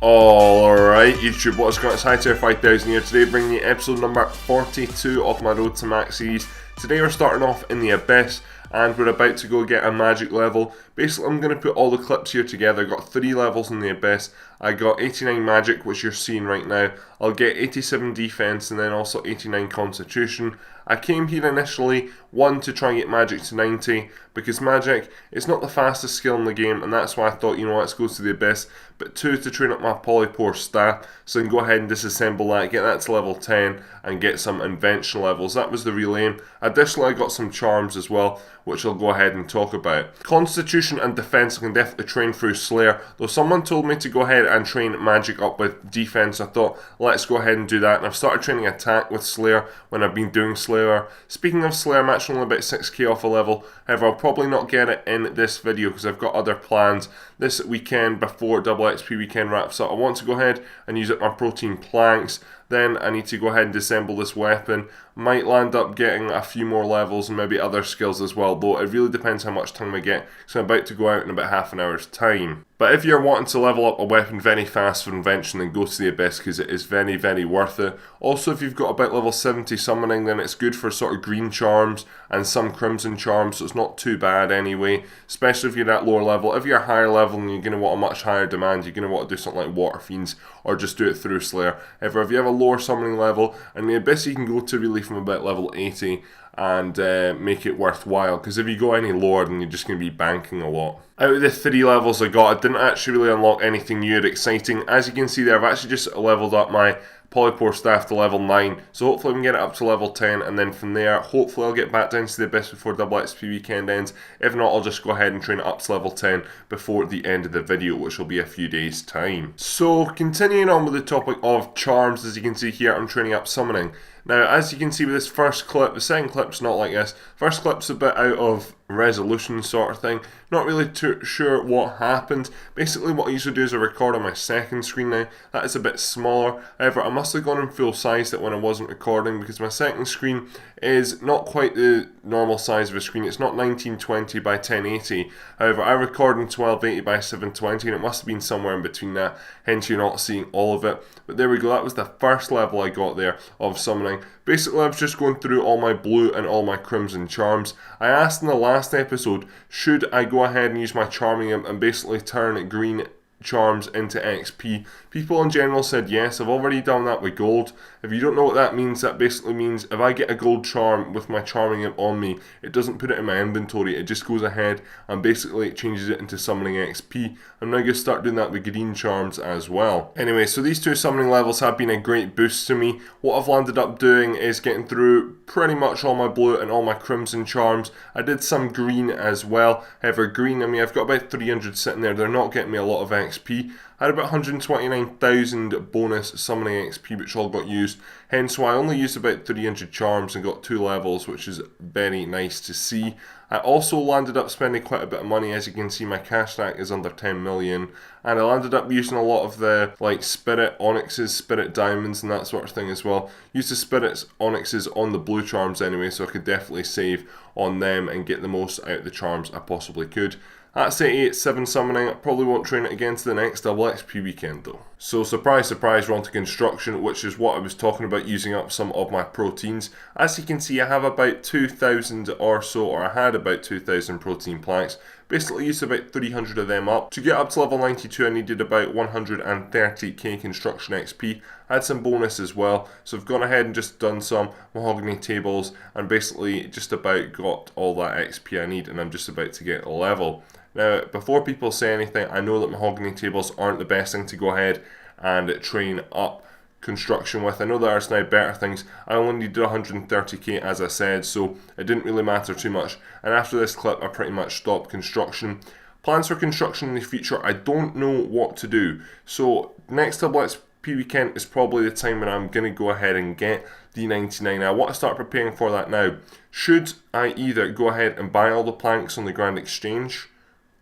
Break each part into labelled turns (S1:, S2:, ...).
S1: Alright YouTube, what's going on? It's Hightower 5000 here today, bringing you episode number 42 of my Road to Max series. Today we're starting off in the Abyss and we're about to go get a magic level. Basically I'm going to put all the clips here together. I got 3 levels in the Abyss. I got 89 magic, which you're seeing right now. I'll get 87 defense and then also 89 constitution. I came here initially, 1, to try and get magic to 90, because magic is not the fastest skill in the game, and that's why I thought, you know, let's go to the Abyss. But 2, to train up my polypore staff, so I can go ahead and disassemble that, get that to level 10, and get some invention levels. That was the real aim. Additionally, I got some charms as well, which I'll go ahead and talk about. Constitution and defense I can definitely train through Slayer, though someone told me to go ahead and train magic up with defense. I thought, let's go ahead and do that, and I've started training attack with Slayer when I've been doing Slayer. Speaking of Slayer, I'm actually only about 6k off a level. However, I'll probably not get it in this video because I've got other plans this weekend before double XP weekend wraps up. I want to go ahead and use up my protein planks. Then I need to go ahead and disassemble this weapon. Might land up getting a few more levels and maybe other skills as well, though it really depends how much time I get, so I'm about to go out in about half an hour's time. But if you're wanting to level up a weapon very fast for Invention, then go to the Abyss because it is very, very worth it. Also, if you've got about level 70 summoning, then it's good for sort of green charms and some crimson charms, so it's not too bad anyway, especially if you're at lower level. If you're higher level and you're going to want a much higher demand, you're going to want to do something like Water Fiends or just do it through Slayer. However, if you have a lower summoning level, and the Abyss you can go to really from about level 80 and make it worthwhile, because if you go any lower then you're just going to be banking a lot. Out of the 3 levels I got, I didn't actually really unlock anything new or exciting. As you can see there, I've actually just leveled up my polypore staff to level 9, so hopefully we can get it up to level 10, and then from there hopefully I'll get back down to the Abyss before double XP weekend ends. If not, I'll just go ahead and train it up to level 10 before the end of the video, which will be a few days time. So continuing on with the topic of charms, as you can see here, I'm training up summoning. Now, as you can see with this first clip, the second clip's not like this. First clip's a bit out of resolution sort of thing. Not really too sure what happened. Basically what I usually do is I record on my second screen now. That is a bit smaller. However, I must have gone in full size that when I wasn't recording, because my second screen is not quite the normal size of a screen. It's not 1920 by 1080. However, I record in 1280 by 720 and it must have been somewhere in between that. Hence you're not seeing all of it. But there we go. That was the first level I got there of summoning. Basically, I was just going through all my blue and all my crimson charms. I asked in the last episode, should I go ahead and use my charming imp and basically turn green charms into XP. People in general said yes. I've already done that with gold. If you don't know what that means, that basically means if I get a gold charm with my charming imp on me, it doesn't put it in my inventory, it just goes ahead and basically it changes it into summoning XP. I'm now going to start doing that with green charms as well. Anyway, so these 2 summoning levels have been a great boost to me. What I've landed up doing is getting through pretty much all my blue and all my crimson charms. I did some green as well. However, green, I mean, I've got about 300 sitting there. They're not getting me a lot of XP. I had about 129,000 bonus summoning XP, which all got used. Hence why I only used about 300 charms and got 2 levels, which is very nice to see. I also landed up spending quite a bit of money. As you can see, my cash stack is under 10 million. And I landed up using a lot of the like spirit onyxes, spirit diamonds and that sort of thing as well. Used the spirit onyxes on the blue charms anyway, so I could definitely save on them and get the most out of the charms I possibly could. That's 88-7 summoning. I probably won't train it again to the next double XP weekend though. So surprise, surprise, we're on to construction, which is what I was talking about, using up some of my proteins. As you can see, I have about 2,000 or so, or I had about 2,000 protein planks. Basically used about 300 of them up. To get up to level 92 I needed about 130k construction XP. I had some bonus as well, so I've gone ahead and just done some mahogany tables and basically just about got all that XP I need, and I'm just about to get a level. Now, before people say anything, I know that mahogany tables aren't the best thing to go ahead and train up construction with. I know there's now better things. I only needed 130k as I said, so it didn't really matter too much. And after this clip I pretty much stopped construction. Plans for construction in the future, I don't know what to do. So next double XP weekend is probably the time when I'm going to go ahead and get the 99. I want to start preparing for that now. Should I either go ahead and buy all the planks on the Grand Exchange,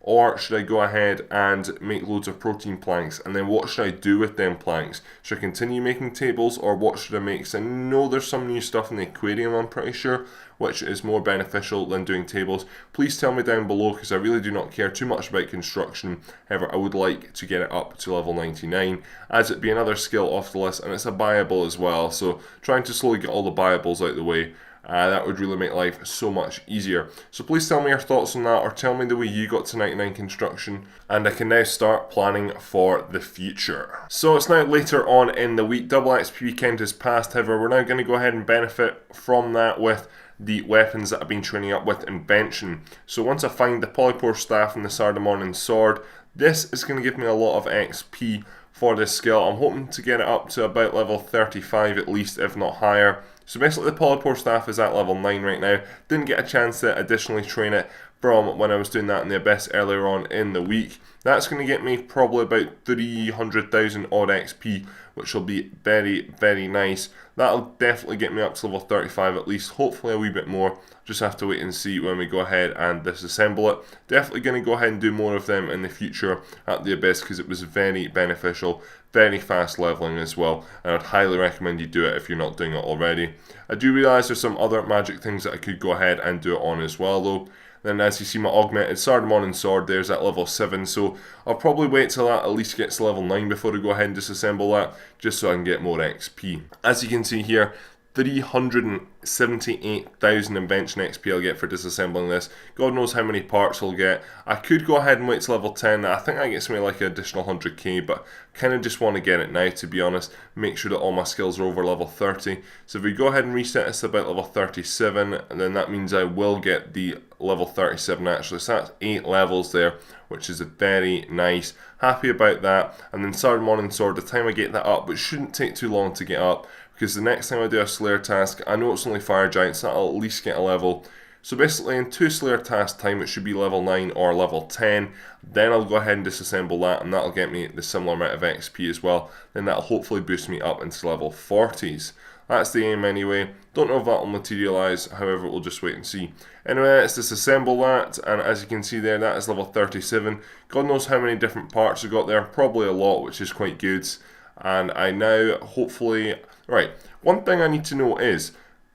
S1: or should I go ahead and make loads of protein planks, and then what should I do with them planks? Should I continue making tables, or what should I make? Because I know there's some new stuff in the aquarium, I'm pretty sure, which is more beneficial than doing tables. Please tell me down below, because I really do not care too much about construction. However, I would like to get it up to level 99, as it be another skill off the list, and it's a buyable as well, so trying to slowly get all the buyables out of the way. That would really make life so much easier. So please tell me your thoughts on that, or tell me the way you got to 99 construction, and I can now start planning for the future. So it's now later on in the week, double XP weekend has passed. However, we're now going to go ahead and benefit from that with the weapons that I've been training up with Invention. So once I find the Polypore Staff and the Sardamon Sword, this is going to give me a lot of XP for this skill. I'm hoping to get it up to about level 35 at least, if not higher. So basically the Polypore Staff is at level 9 right now. Didn't get a chance to additionally train it from when I was doing that in the Abyss earlier on in the week. That's going to get me probably about 300,000 odd XP, which will be very, very nice. That'll definitely get me up to level 35 at least, hopefully a wee bit more. Just have to wait and see when we go ahead and disassemble it. Definitely going to go ahead and do more of them in the future at the Abyss, because it was very beneficial, very fast leveling as well, and I'd highly recommend you do it if you're not doing it already. I do realise there's some other magic things that I could go ahead and do it on as well though. Then as you see, my augmented Sardamon and Sword there's at level 7, so I'll probably wait till that at least gets to level 9 before I go ahead and disassemble that, just so I can get more XP. As you can see here, 378,000 Invention XP I'll get for disassembling this. God knows how many parts I'll get. I could go ahead and wait till level 10. I think that gets me like an additional 100k, but kind of just want to get it now, to be honest. Make sure that all my skills are over level 30. So if we go ahead and reset this to about level 37, and then that means I will get the level 37 actually. So that's 8 levels there, which is very nice. Happy about that. And then Sardamon and Sword, the time I get that up, which shouldn't take too long to get up, because the next time I do a Slayer task, I know it's only Fire Giants, so I'll at least get a level. So basically in 2 Slayer task time, it should be level 9 or level 10. Then I'll go ahead and disassemble that, and that'll get me the similar amount of XP as well. Then that'll hopefully boost me up into level 40s. That's the aim anyway. Don't know if that will materialise, however we'll just wait and see. Anyway, let's disassemble that, and as you can see there, that is level 37. God knows how many different parts I got there, probably a lot, which is quite good. And I now hopefully... Right, one thing I need to know is,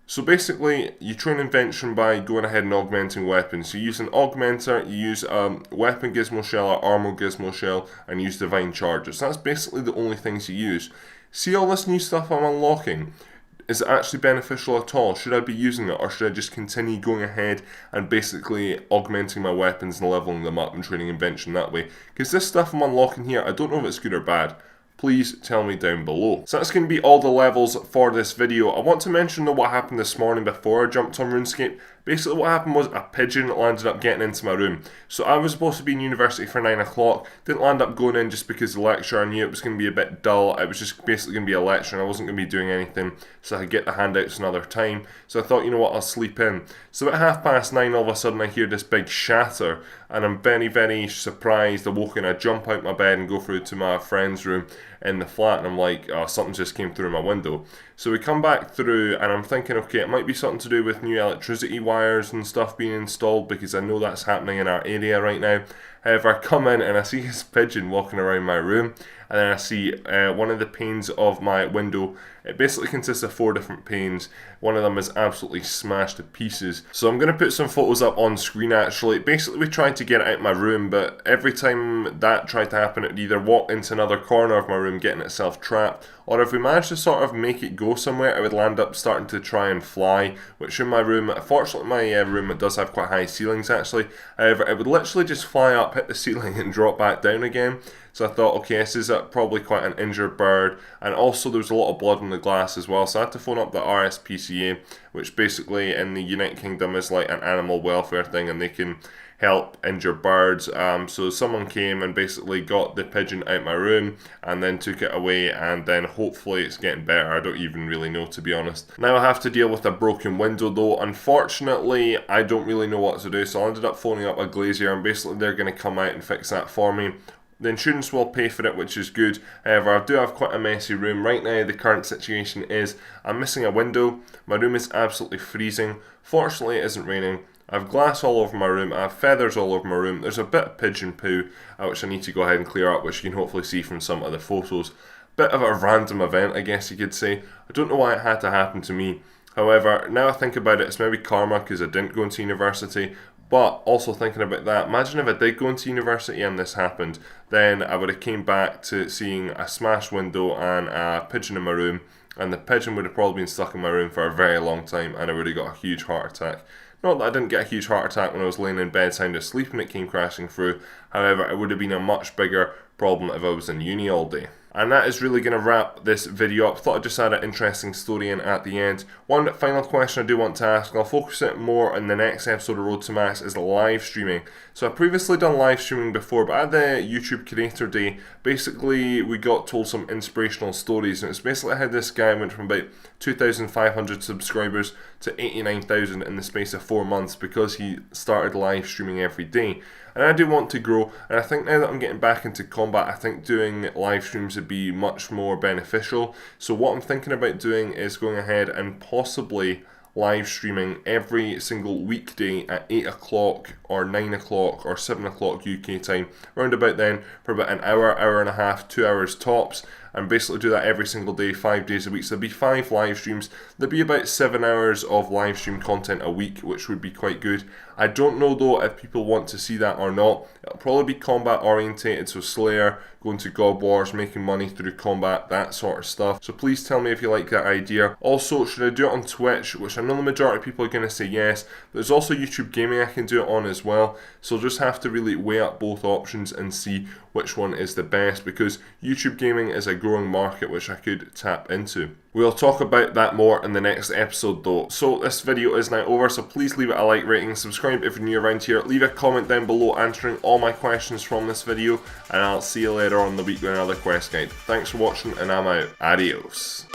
S1: so basically you train Invention by going ahead and augmenting weapons. So you use an augmenter, you use a weapon gizmo shell or armor gizmo shell, and use divine charges. That's basically the only things you use. See all this new stuff I'm unlocking? Is it actually beneficial at all? Should I be using it, or should I just continue going ahead and basically augmenting my weapons and leveling them up and training Invention that way? Because this stuff I'm unlocking here, I don't know if it's good or bad. Please tell me down below. So that's going to be all the levels for this video. I want to mention though what happened this morning before I jumped on RuneScape. Basically what happened was a pigeon landed up getting into my room. So I was supposed to be in university for 9 o'clock. Didn't land up going in just because the lecture, I knew it was going to be a bit dull. It was just basically going to be a lecture and I wasn't going to be doing anything, so I could get the handouts another time. So I thought, you know what, I'll sleep in. So at 9:30 all of a sudden I hear this big shatter, and I'm very, very surprised. Awoken, I jump out my bed and go through to my friend's room in the flat, and I'm like, oh, something just came through my window. So we come back through and I'm thinking, okay, it might be something to do with new electricity wires and stuff being installed, because I know that's happening in our area right now. However, I come in and I see this pigeon walking around my room, and then I see one of the panes of my window. It basically consists of 4 different panes. One of them is absolutely smashed to pieces. So I'm going to put some photos up on screen actually. Basically we tried to get it out of my room, but every time that tried to happen, it would either walk into another corner of my room getting itself trapped, or if we managed to sort of make it go somewhere, it would land up starting to try and fly, which in my room, fortunately my room, it does have quite high ceilings actually. However, it would literally just fly up, hit the ceiling and drop back down again. So I thought, okay, this is probably quite an injured bird, and also there was a lot of blood on the glass as well, so I had to phone up the RSPCA, which basically in the United Kingdom is like an animal welfare thing, and they can help injured birds. So someone came and basically got the pigeon out my room and then took it away, and then hopefully it's getting better. I don't even really know, to be honest. Now I have to deal with a broken window though. Unfortunately, I don't really know what to do, so I ended up phoning up a glazier, and basically they're going to come out and fix that for me. The insurance will pay for it, which is good. However, I do have quite a messy room. Right now, the current situation is I'm missing a window. My room is absolutely freezing. Fortunately, it isn't raining. I have glass all over my room, I have feathers all over my room, there's a bit of pigeon poo, which I need to go ahead and clear up, which you can hopefully see from some of the photos. Bit of a random event, I guess you could say. I don't know why it had to happen to me. However, now I think about it, it's maybe karma because I didn't go into university. But also thinking about that, imagine if I did go into university and this happened, then I would have came back to seeing a smashed window and a pigeon in my room, and the pigeon would have probably been stuck in my room for a very long time, and I would have got a huge heart attack. Not that I didn't get a huge heart attack when I was laying in bed sound asleep and it came crashing through, however it would have been a much bigger problem if I was in uni all day. And that is really going to wrap this video up. Thought I'd just add an interesting story in at the end. One final question I do want to ask, and I'll focus it more on the next episode of Road to Max, is live streaming. So I've previously done live streaming before, but at the YouTube Creator Day, basically we got told some inspirational stories, and it's basically how this guy went from about 2,500 subscribers to 89,000 in the space of 4 months because he started live streaming every day. And I do want to grow, and I think now that I'm getting back into combat, I think doing live streams would be much more beneficial. So what I'm thinking about doing is going ahead and possibly live streaming every single weekday at 8 o'clock or 9 o'clock or 7 o'clock UK time, round about then, for about an hour, hour and a half, 2 hours tops, and basically do that every single day, 5 days a week. So there'll be 5 live streams. There'll be about 7 hours of live stream content a week, which would be quite good. I don't know though if people want to see that or not. It'll probably be combat orientated, so Slayer, going to God Wars, making money through combat, that sort of stuff. So please tell me if you like that idea. Also, should I do it on Twitch, which I know the majority of people are going to say yes. There's also YouTube Gaming I can do it on as well. So just have to really weigh up both options and see which one is the best, because YouTube Gaming is a growing market which I could tap into. We'll talk about that more in the next episode though. So this video is now over, so please leave it a like rating, subscribe if you're new around here, leave a comment down below answering all my questions from this video, and I'll see you later on in the week with another quest guide. Thanks for watching, and I'm out. Adios.